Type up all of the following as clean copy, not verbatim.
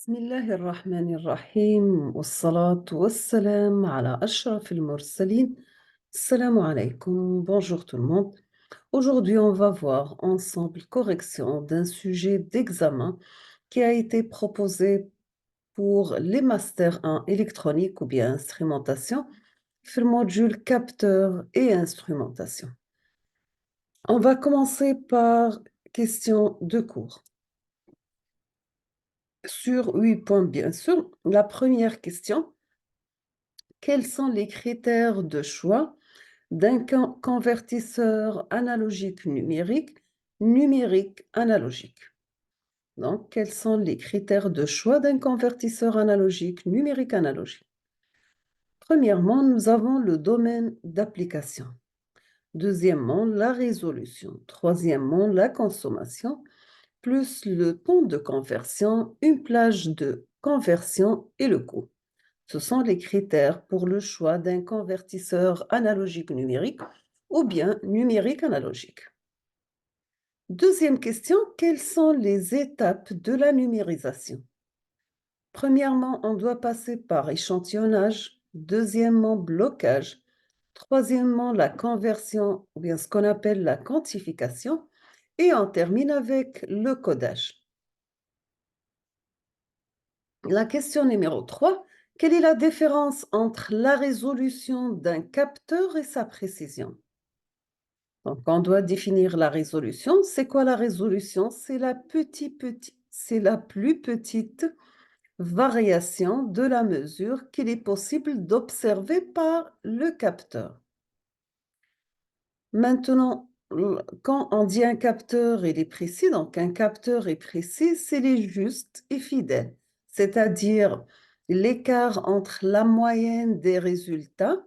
بسم الله الرحمن الرحيم والصلاة والسلام على أشرف المرسلين. Salam alaikum, bonjour tout le monde. Aujourd'hui, on va voir ensemble correction d'un sujet d'examen qui a été proposé pour les masters 1 électronique ou bien instrumentation, في module capteur et instrumentation. On va commencer par question de cours. Sur 8 points, bien sûr. La première question: quels sont les critères de choix d'un convertisseur analogique numérique, numérique analogique? Donc, quels sont les critères de choix d'un convertisseur analogique, numérique analogique? Premièrement, nous avons le domaine d'application. Deuxièmement, la résolution. Troisièmement, la consommation, plus le temps de conversion, une plage de conversion et le coût. Ce sont les critères pour le choix d'un convertisseur analogique numérique ou bien numérique analogique. Deuxième question: quelles sont les étapes de la numérisation? Premièrement, on doit passer par échantillonnage. Deuxièmement, blocage. Troisièmement, la conversion ou bien ce qu'on appelle la quantification. Et on termine avec le codage. La question numéro 3: quelle est la différence entre la résolution d'un capteur et sa précision? Donc, on doit définir la résolution. C'est quoi la résolution? C'est la plus petite variation de la mesure qu'il est possible d'observer par le capteur. Maintenant, quand on dit un capteur, il est précis, donc un capteur est précis, c'est les juste et fidèle, c'est-à-dire l'écart entre la moyenne des résultats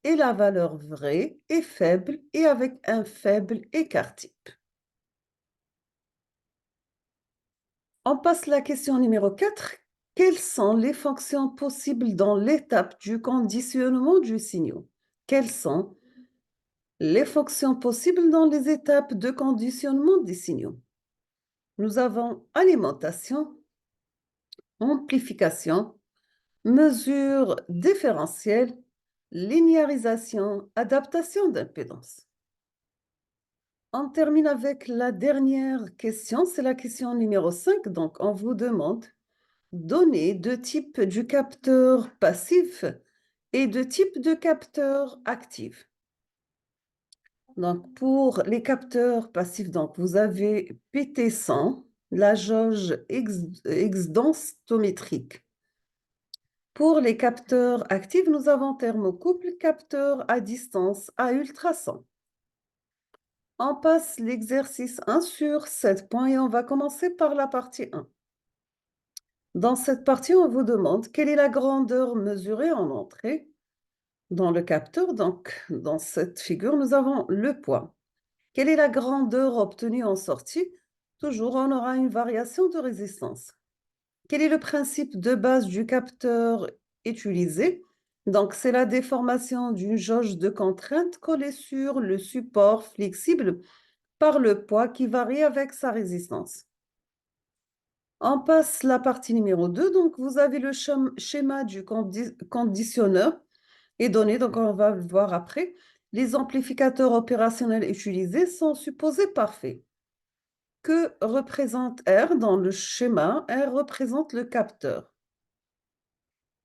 et la valeur vraie est faible et avec un faible écart type. On passe à la question numéro 4. Quelles sont les fonctions possibles dans l'étape du conditionnement du signal? Quelles sont les fonctions possibles dans les étapes de conditionnement des signaux? Nous avons alimentation, amplification, mesure différentielle, linéarisation, adaptation d'impédance. On termine avec la dernière question, c'est la question numéro 5. Donc, on vous demande: donner deux types du capteur passif et deux types de capteurs actifs. Donc, pour les capteurs passifs, donc, vous avez PT100, la jauge exdenstométrique. Pour les capteurs actifs, nous avons thermocouple, capteur à distance à ultrasons. On passe l'exercice 1 sur 7 points et on va commencer par la partie 1. Dans cette partie, on vous demande quelle est la grandeur mesurée en entrée dans le capteur. Donc, dans cette figure, nous avons le poids. Quelle est la grandeur obtenue en sortie? Toujours, on aura une variation de résistance. Quel est le principe de base du capteur utilisé? Donc, c'est la déformation d'une jauge de contrainte collée sur le support flexible par le poids qui varie avec sa résistance. On passe la partie numéro 2. Donc, vous avez le schéma du conditionneur est donné, donc on va le voir après. Les amplificateurs opérationnels utilisés sont supposés parfaits. Que représente R dans le schéma? R représente le capteur.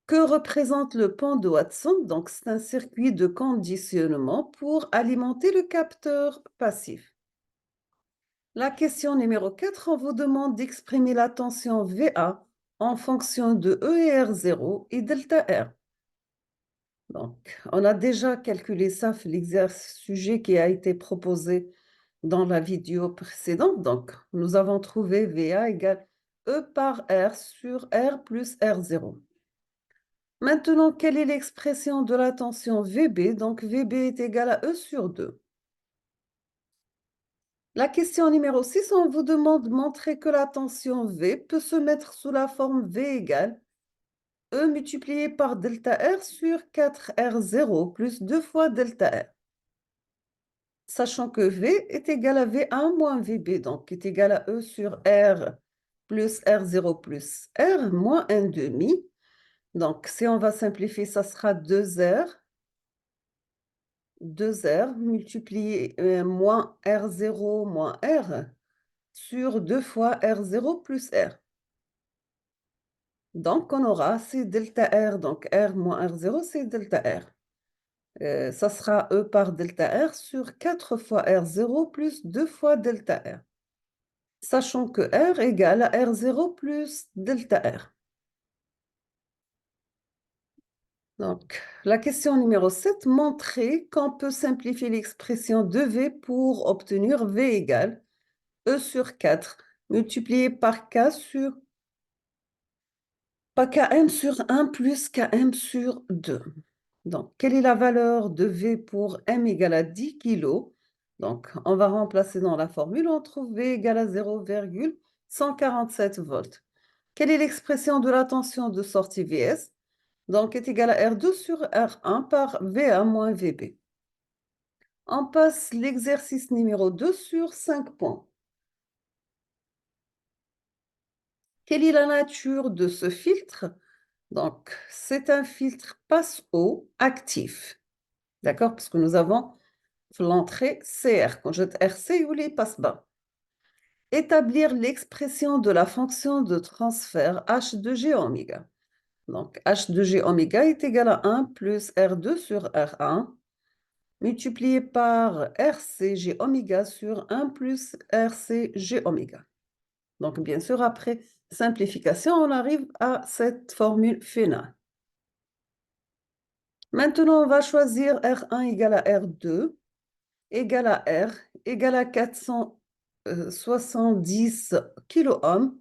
Que représente le pont de Watson? Donc, c'est un circuit de conditionnement pour alimenter le capteur passif. La question numéro 4, on vous demande d'exprimer la tension VA en fonction de E et R0 et delta R. Donc, on a déjà calculé ça, l'exercice sujet qui a été proposé dans la vidéo précédente. Donc, nous avons trouvé VA égale E par R sur R plus R0. Maintenant, quelle est l'expression de la tension VB? Donc, VB est égal à E sur 2. La question numéro 6, on vous demande de montrer que la tension V peut se mettre sous la forme V égale E multiplié par delta R sur 4R0 plus 2 fois delta R. Sachant que V est égal à V1 moins VB, donc est égal à E sur R plus R0 plus R moins 1 demi. Donc, si on va simplifier, ça sera 2R multiplié moins R0 moins R sur 2 fois R0 plus R. Donc, on aura C delta R, donc R moins R0, c'est delta R. Ça sera E par delta R sur 4 fois R0 plus 2 fois delta R. Sachant que R égale à R0 plus delta R. Donc, la question numéro 7, montrer qu'on peut simplifier l'expression de V pour obtenir V égale E sur 4 multiplié par K sur pas Km sur 1 plus Km sur 2. Donc, quelle est la valeur de V pour M égale à 10 kg? Donc, on va remplacer dans la formule, on trouve V égale à 0,147 volts. Quelle est l'expression de la tension de sortie Vs? Donc, est égal à R2 sur R1 par VA moins VB. On passe l'exercice numéro 2 sur 5 points. Quelle est la nature de ce filtre? Donc, c'est un filtre passe-eau actif. D'accord? Parce que nous avons l'entrée CR, qu'on jette RC ou les passe-bas. Établir l'expression de la fonction de transfert H de G oméga. Donc, H de G oméga est égal à 1 plus R2 sur R1 multiplié par RCG oméga sur 1 plus RCG oméga. Donc, bien sûr, après simplification, on arrive à cette formule finale. Maintenant, on va choisir R1 égale à R2, égale à R, égale à 470 kOhm.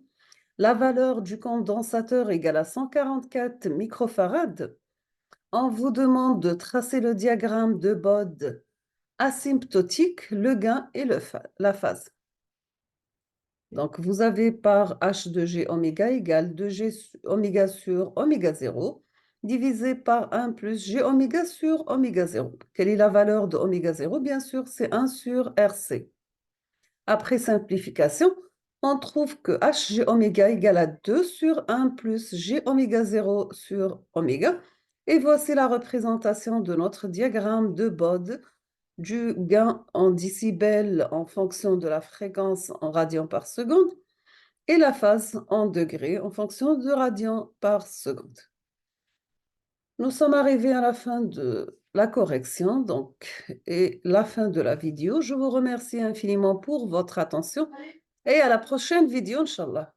La valeur du condensateur égale à 144 microfarad. On vous demande de tracer le diagramme de Bode asymptotique, le gain et la phase. Donc, vous avez par H de G oméga égale 2G oméga sur oméga 0 divisé par 1 plus G oméga sur oméga 0. Quelle est la valeur de oméga 0? Bien sûr, c'est 1 sur RC. Après simplification, on trouve que Hg oméga égale à 2 sur 1 plus G oméga 0 sur oméga. Et voici la représentation de notre diagramme de Bode du gain en décibels en fonction de la fréquence en radians par seconde et la phase en degrés en fonction de radians par seconde. Nous sommes arrivés à la fin de la correction et la fin de la vidéo. Je vous remercie infiniment pour votre attention et à la prochaine vidéo, Inch'Allah.